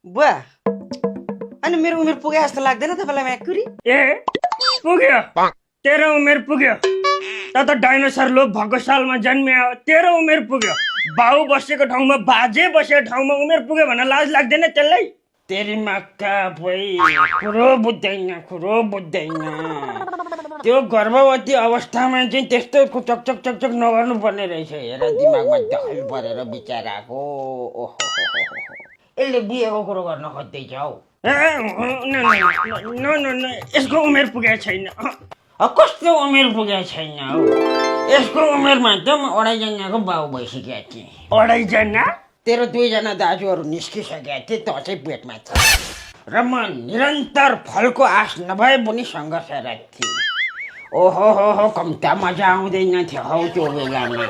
बुवा अनि मेरो उमेर पुगे जस्तो लाग्दैन तपाईँलाई म्याकुरी? ए पुग्यो तेरो उमेर पुग्यो त डाइनोसर लोप भएको सालमा जन्मियो तेरो उमेर पुग्यो बाउ बसेको ठाउँमा बाजे बसेको ठाउँमा उमेर पुग्यो भने लाज लाग्दैन त्यसलाई? तेरी मक्का भई कुरो बुझ्दैन त्यो गर्भवती अवस्थामा चाहिँ त्यस्तो चकचक चकचक नगर्नु पर्ने रहेछ। हेर दिमागमा दखल परेर बिचराको ओहो यसले बिहेको कुरो गर्न खोज्दैछ हौ। यसको उमेर पुगेको छैन। कस्तो उमेर पुगेको छैन हौ? यसको उमेरमा त म 2.5 जनाको बाउ भइसकेको थिएँ। 2.5 जना? तेरो 2 जना दाजुहरू निस्किसकेका थिए त चाहिँ पेटमा छ र म निरन्तर फलको आश नभए पनि सङ्घर्षरत थिएँ। ओहो हो कम्ता मजा आउँदैन थियो हौ त्यो बेलामा।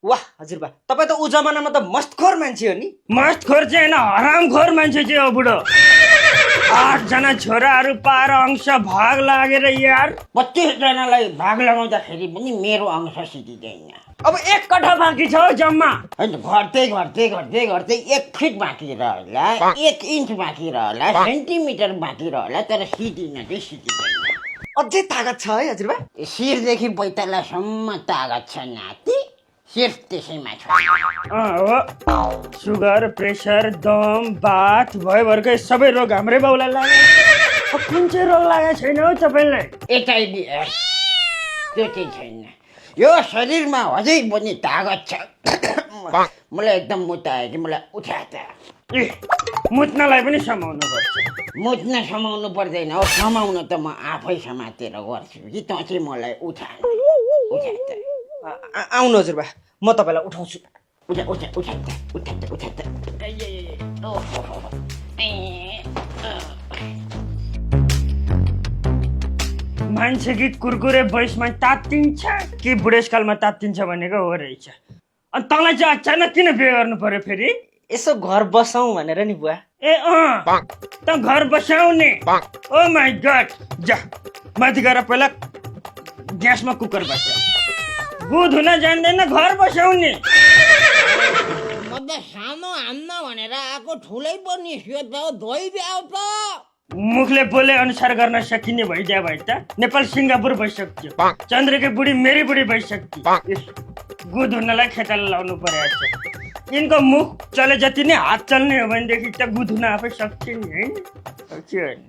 वाह हजुरबा तपाईँ त ऊ जमानामा त मस्तखोर मान्छे हो नि। मस्तखोर चाहिँ होइन हरामखोर मान्छे चाहिँ हो बुढो। 8 जना छोराहरू पाएर अंश भाग लागेर यार 25 जनालाई भाग लगाउँदाखेरि पनि मेरो अंश सिद्धिँदैन। अब 1 कठा बाँकी छ जम्मा। होइन घट्दै 1 फिट बाँकी रहला 1 इन्च बाँकी रहला सेन्टिमिटर बाँकी रहला तर सिद्धिन चाहिँ सिद्धिँदैन। अझै तागत छ है हजुरबा? शिरदेखि पैतालासम्म तागत छ नाति। सिर्फ त्यसैमा छ। हो सुगर प्रेसर दम बाथ भयभरकै सबै रोग हाम्रै बाउलाई लाग्यो। कुन चाहिँ रोग लागेको छैन हौ तपाईँलाई? एचआइभी त्यो चाहिँ छैन। यो शरीरमा अझै पनि तागत छ। मलाई एकदम मुत आयो कि मलाई उठा त। मुत्नलाई पनि समाउनु पर्छ। मुत्न समाउनु पर्दैन हो समाउन त म आफै समातेर गर्छु कि तँ चाहिँ मलाई उठा त। आउनु हजुरबा म तपाईँलाई उठाउँछु। उठा त। मान्छे कि कुरकुरे बयसमा तात्तिन्छ कि बुढेसकालमा तात्तिन्छ भनेको हो रहेछ। अनि तँलाई चाहिँ अचानक किन बिहे गर्नु पर्यो फेरि? यसो घर बसौँ भनेर नि बुवा। ए त घर बसाउने? ओ माई गड जा माथि गएर पहिला ग्यासमा कुकर बस। गुद हुन जान्दैन घर बसाउने? म त सानो हान्न भनेर आएको ठुलै पनि धोइ ब्याउ त। मुखले बोले अनुसार गर्न सकिने भइदिया भए त नेपाल सिङ्गापुर भइसक्थ्यो। चन्द्रकी बुढी मेरी बुढी भइसक्थ्यो। गुद हुनलाई खेताला लाउनु परेको छ। यिनको मुख चले जति नै हात चल्ने हो भनेदेखि त गुद हुन आफै सक्थ्यो नि होइन?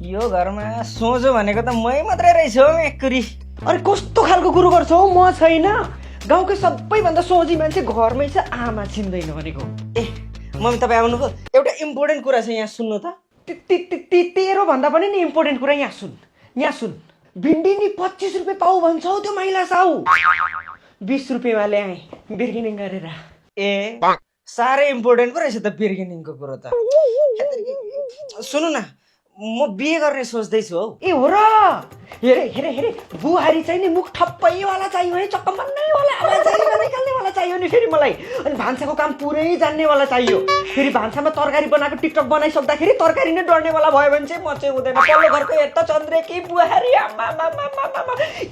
यो घरमा सोझो भनेको त मै मात्रै रहेछ हो मेकुरी। अरे कस्तो खालको कुरो गर्छ हौ? म छैन गाउँकै सबैभन्दा सोझी मान्छे घरमै छ आमा छिन्दैन भनेको। ए मम्मी तपाईँ आउनुभयो? एउटा इम्पोर्टेन्ट कुरा छ यहाँ सुन्नु त। तेरो भन्दा पनि नि इम्पोर्टेन्ट कुरा यहाँ सुन। भिन्डी नि 25 रुपियाँ पाउ भन्छ हौ त्यो माइला साउ। 20 रुपियाँमा ल्याएँ बिर्गेनिङ गरेर। ए साह्रै इम्पोर्टेन्ट पो रहेछ त बिर्गेनिङको कुरो त। सुन्नु न म बिहे गर्ने सोच्दैछु हौ। ए हो र? हेरे बुहारी चाहिँ नि मुख ठप्पैवाला चाहियो है चक्क मन्नैवाला आवाज निकाल्नेवाला चाहियो नि फेरि मलाई। अनि भान्साको काम पुरै जान्नेवाला चाहियो। फेरि भान्सामा तरकारी बनाएको टिकटक बनाइसक्दाखेरि तरकारी नै डढ्नेवाला भयो भने चाहिँ म चाहिँ हुँदैन। पल्लो घरको यता चन्द्रेकी बुहारी आमा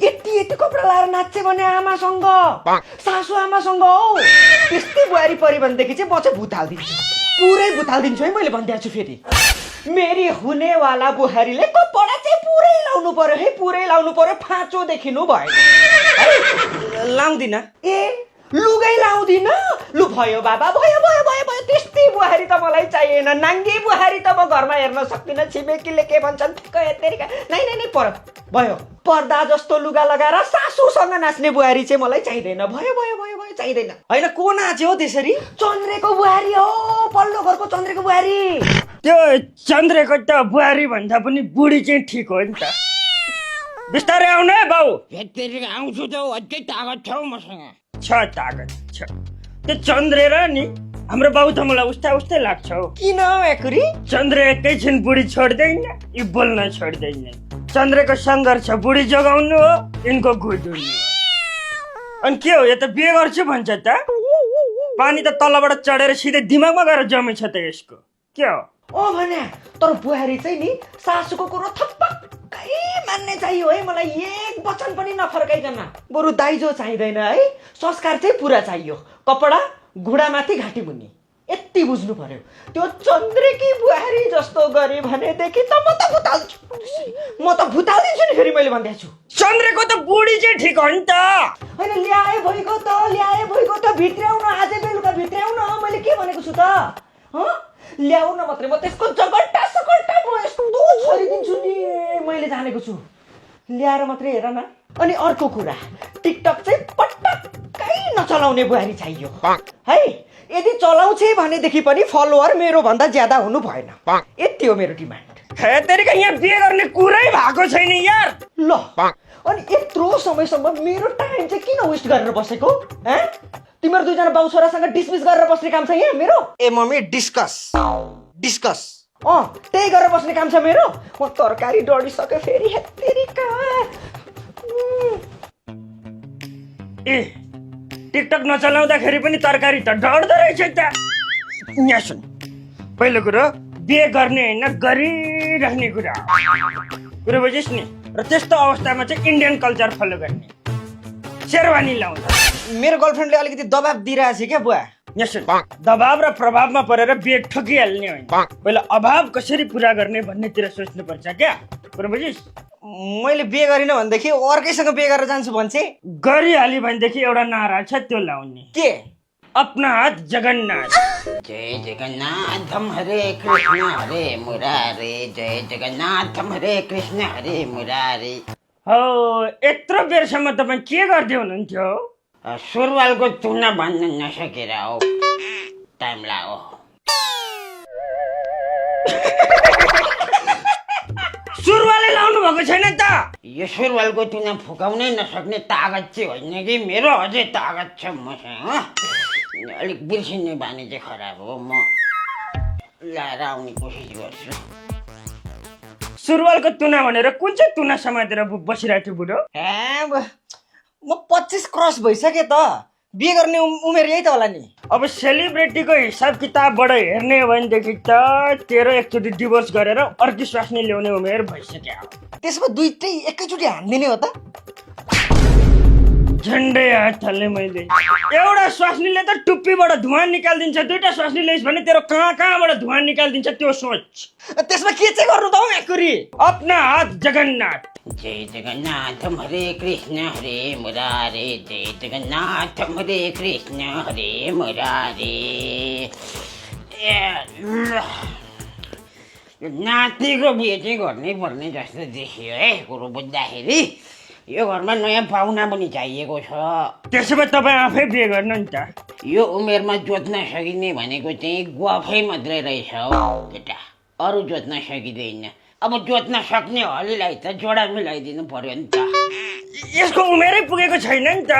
यति कपडा लाएर नाच्छ भने आमासँग सासु आमासँग हौ त्यस्तै बुहारी पऱ्यो भनेदेखि चाहिँ म चाहिँ भुत हालिदिन्छु। पुरै भुत हालिदिन्छु है मैले भनिदिएको छु। फेरि मेरी हुनेवाला बुहारीले कपडा चाहिँ पुरै लाउनु पर्यो है पुरै लाउनु पर्यो फाँचो देखिनु भयो। लाउँदिन। ए लुगै लाउँदिन? लु भयो बाबा भयो त्यस्तै बुहारी त मलाई चाहिएन। नाङ्गी बुहारी त म घरमा हेर्न सक्दिनँ। छिमेकीले के भन्छन् नै भयो। पर्दा जस्तो लुगा लगाएर सासूसँग नाच्ने बुहारी चाहिँ मलाई चाहिँदैन। भयो चाहिँदैन। होइन को नाच्यो हो त्यसरी? चन्द्रेको बुहारी हो पल्लो घरको चन्द्रेको बुहारी। त्यो चन्द्रेको त बुहारी भन्दा पनि बुढी चाहिँ ठिक हो नि त। बिस्तारै आउनु है बाउ। फेरि आउँछु त अझै तागत छ मसँग। छ तागत छ। त्यो चन्द्रेर नि हाम्रो बाउ त मलाई उस्तै लाग्छ हौ। किन मेकुरी? चन्द्रे एकैछिन बुढी छोड्दैन यी बोल्न छोड्दैन। चन्द्रेको सङ्घर्ष बुढी जोगाउनु हो यिनको गुद हुनु हो। अनि के हो यो त बिहे गर्छु भन्छ त? पानी त तलबाट चढेर सिधै दिमागमा गएर जमेछ त यसको के हो? भने तर बुहारी चाहिँ नि सासूको कुरो थप्पक्कै मान्ने चाहियो है मलाई। एक वचन पनि नफर्काइकन। बरु दाइजो चाहिँदैन है संस्कार चाहिँ पुरा चाहियो। कपडा घुँडामाथि घाँटी मुनि यति बुझ्नु पर्यो त्यो चन्द्रेकी बुहारी जस्तो गरे भनेदेखि त म त भुताल्दिन्छु नि फेरि मैले भन्दैछु छु चन्द्रेको त बुढी चाहिँ ठिक हो नि त होइन ल्याए भइगयो त भित्र्याउन आजै बेलुका भित्र्याउन मैले के भनेको छु त ल्याउन मात्रै म त्यसको जगल्टा सकल्टा म यस्तो छरिदिन्छु नि मैले जानेको छु ल्याएर मात्रै हेर न अनि अर्को कुरा टिकटक चाहिँ पटक्कै नचलाउने बुहारी चाहियो है यदि चलाउँछे भनेदेखि पनि फलोवर मेरो भन्दा ज्यादा हुनु भएन यति हो मेरो डिमान्ड हेतेरिका यहाँ बिहे गर्ने कुरै भएको छैन यार ल अनि यत्रो समयसम्म मेरो टाइम चाहिँ किन वेस्ट गरेर बसेको तिम्रो दुईजना बाउ छोरासँग डिसमिस गरेर बस्ने काम छ यहाँ मेरो ए मम्मी डिस्कस त्यही गरेर बस्ने काम छ मेरो म तरकारी डढिसक्यो फेरि हेतेरिका ए टिकटक नचलाउँदाखेरि पनि तरकारी त डढ्दो रहेछ त यहाँ सुन पहिलो कुरो बिहे गर्ने होइन गरिराख्ने कुरा कुरो बुझिस् नि र त्यस्तो अवस्थामा चाहिँ इन्डियन कल्चर फलो गर्ने शेरवानी लाउँछ मेरो गर्लफ्रेन्डले अलिकति दबाब दिइरहेछ क्या बुवा यहाँ सुन दबाब र प्रभावमा परेर बिहे ठोकिहाल्ने होइन पहिला अभाव कसरी पुरा गर्ने भन्नेतिर सोच्नुपर्छ क्या कुरो बुझिस् मैले बिहे गरिनँ भनेदेखि अर्कैसँग बिहे गरेर जान्छु भन्छ गरिहाल्यो भनेदेखि एउटा नारा छ त्यो लाउने के अपना हात जगन्नाथ जय जगन्नाथम हरे कृष्ण हरे मुरारे जय जगन्नाथम हरे कृष्ण हरे मुरारे हो यत्रो बेरसम्म तपाईँ के गर्दै हुनुहुन्थ्यो सुरुवालको तुना भन्न नसकेर हो टाइम लाग्यो सुरुवाले लाउनु भएको छैन त यो सुरुवालको तुना फुकाउनै नसक्ने तागत चाहिँ होइन कि मेरो अझै तागत छ मसँग अलिक बिर्सिने बानी चाहिँ खराब हो म ल्याएर आउने कोसिस गर्छु सुरुवालको तुना भनेर कुन चाहिँ तुना समातेर बसिरहेको थियो बुढो म 25 क्रस भइसके त बिहे गर्ने उमेर यही त होला नि अब सेलिब्रेटीको हिसाब किताबबाट हेर्ने हो भनेदेखि त तेरो एकचोटि डिभोर्स गरेर अर्की स्वास्नी ल्याउने उमेर भइसक्यो त्यसमा दुईटै एकैचोटि हान्दिने हो त झन्डै हात हाल्ने मैले एउटा स्वास्नीले त टुप्पीबाट धुवाँ निकालिदिन्छ दुईटा स्वास्नी ल्याइस् भने तेरो कहाँबाट धुवाँ निकालिदिन्छ त्यो सोच त्यसमा के चाहिँ गर्नु त हौ एकुरी अपना हात जगन्नाथ जय जगन्नाथम हरे कृष्ण हरे मुरारे जय जगन्नाथम हरे कृष्ण हरे मुरारे नातिको बिहे चाहिँ गर्नै पर्ने जस्तो देखियो है कुरो बुझ्दाखेरि यो घरमा नयाँ पाहुना पनि चाहिएको छ त्यसो भए तपाईँ आफै बिहे गर्नु नि त यो उमेरमा जोत्न सकिने भनेको चाहिँ गफै मात्रै रहेछ हौ केटा अरू जोत्न सकिँदैन अब जोत्न सक्ने हलीलाई त जोडा मिलाइदिनु पर्यो नि त यसको उमेरै पुगेको छैन नि त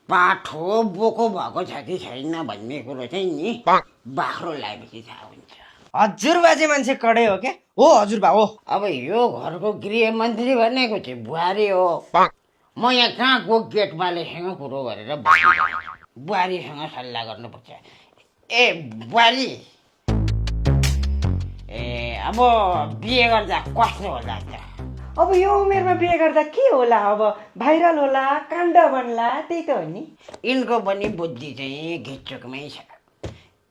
पाठो बोको भएको छ कि छैन भन्ने कुरो चाहिँ नि बाख्रो लगाएपछि थाहा हुन्छ हजुर बाजे मान्छे कडै हो क्या हो हजुरबा हो अब यो घरको गृहमन्त्री भनेको चाहिँ बुहारी हो म यहाँ कहाँको गेटवालेसँग कुरो गरेर बुहारीसँग सल्लाह गर्नुपर्छ ए बुहारी ए अब बिहे गर्दा कस्तो होला त अब यो उमेरमा बिहे गर्दा के होला अब भाइरल होला काण्ड बन्ला त्यही त हो नि यिनको पनि बुद्धि चाहिँ घिच्चुकमै छ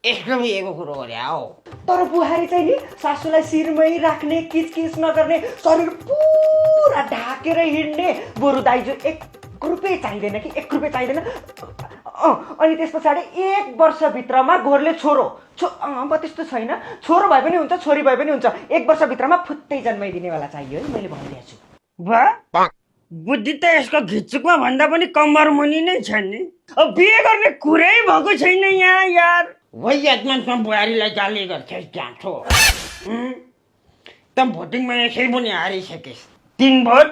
यसको बिहेको कुरो गरे हो तर बुहारी चाहिँ नि सासूलाई शिरमै राख्ने किचकिच नगर्ने शरीर पुरा ढाकेर हिँड्ने बरु दाइजो 1 रुपियाँ चाहिँदैन कि 1 रुपियाँ चाहिँदैन अनि त्यस पछाडि 1 वर्षभित्रमा घोरले छोरो अब त्यस्तो छैन छोरो भए पनि हुन्छ छोरी भए पनि हुन्छ 1 वर्षभित्रमा फुत्तै जन्माइदिनेवाला चाहियो है मैले भनिदिएको छु वाह बुद्धि त यसको घिच्चुकमा भन्दा पनि कम्मर मुनि नै छ नि अब बिहे गर्ने कुरै भएको छैन यहाँ यार वैयात्मा बुहारीलाई गाली गर्थ्यस् जाँचो त भोटिङमा यसै पनि हारिसकेस् 3 भोट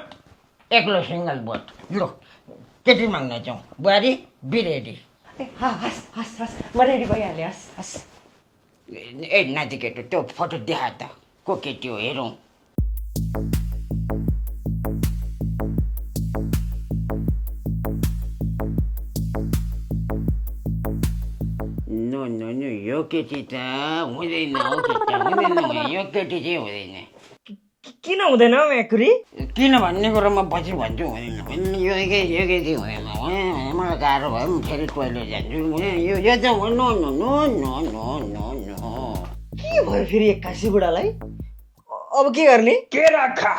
एक्लो सिङ्गल भोट ल केटी माग्न जाउँ बुहारी बी रेडी हस् हस् हस् म रेडी भइहालेँ हस् हस् ए नाति केटो त्यो फोटो देखा त को केटी हो हेरौँ नो नो नो यो केटी त हुँदैन हौ केटा हुँदैन यो केटी चाहिँ हुँदैन किन हुँदैन एकुरी किन भन्ने कुरो म पछि भन्छु यो एकै दिन होइन मलाई गाह्रो भयो म फेरि टोइलेट जान्छु यो चाहिँ no no no no no no no के भयो फेरि एक्कासी बुढालाई अब के गर्ने के राखा